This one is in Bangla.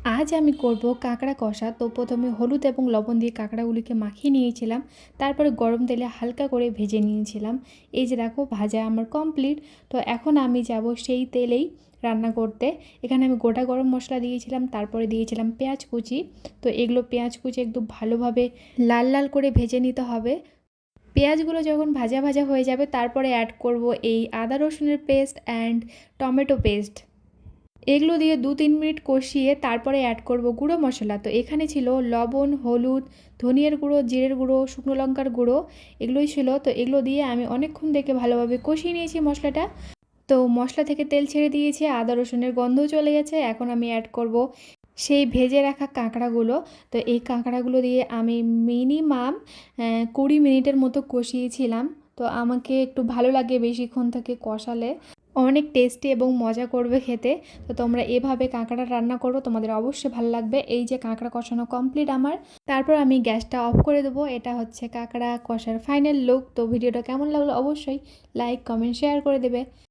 আজ আমি করব কাঁকড়া কষা। তো প্রথমে হলুদ এবং লবণ দিয়ে কাঁকড়াগুলিকে মাখিয়ে নিয়েছিলাম, তারপরে গরম তেলে হালকা করে ভেজে নিয়েছিলাম। এই যে দেখো ভাজা আমার কমপ্লিট। তো এখন আমি যাব সেই তেলেই রান্না করতে। এখানে আমি গোটা গরম মশলা দিয়েছিলাম, তারপরে দিয়েছিলাম পেঁয়াজ কুচি। তো এগুলো পেঁয়াজ কুচি একদম ভালোভাবে লাল লাল করে ভেজে নিতে হবে। পেঁয়াজগুলো যখন ভাজা ভাজা হয়ে যাবে তারপরে অ্যাড করব এই আদা রসুনের পেস্ট অ্যান্ড টমেটো পেস্ট। এগুলো দিয়ে 2-3 মিনিট কষিয়ে তারপরে অ্যাড করব গুঁড়ো মশলা। তো এখানে ছিল লবণ, হলুদ, ধনিয়ার গুঁড়ো, জিরের গুঁড়ো, শুকনো লঙ্কার গুঁড়ো, এগুলোই ছিল। তো এগুলো দিয়ে আমি অনেকক্ষণ থেকে ভালোভাবে কষিয়ে নিয়েছি মশলাটা। তো মশলা থেকে তেল ছেড়ে দিয়েছে, আদা রসুনের গন্ধও চলে গেছে। এখন আমি অ্যাড করব সেই ভেজে রাখা কাঁকড়াগুলো। তো এই কাঁকড়াগুলো দিয়ে আমি মিনিমাম 20 মিনিটের মতো কষিয়েছিলাম। তো আমাকে একটু ভালো লাগে বেশিক্ষণ থেকে কষালে, অনেক টেস্টি এবং মজা করবে খেতে। তো তোমরা এভাবে কাঁকড়া রান্না করো, তোমাদের অবশ্যই ভালো লাগবে। এই যে কাঁকড়া কষানো কমপ্লিট আমার, তারপর আমি গ্যাসটা অফ করে দেবো। এটা হচ্ছে কাঁকড়া কষার ফাইনাল লুক। তো ভিডিওটা কেমন লাগলো অবশ্যই লাইক, কমেন্ট, শেয়ার করে দেবে।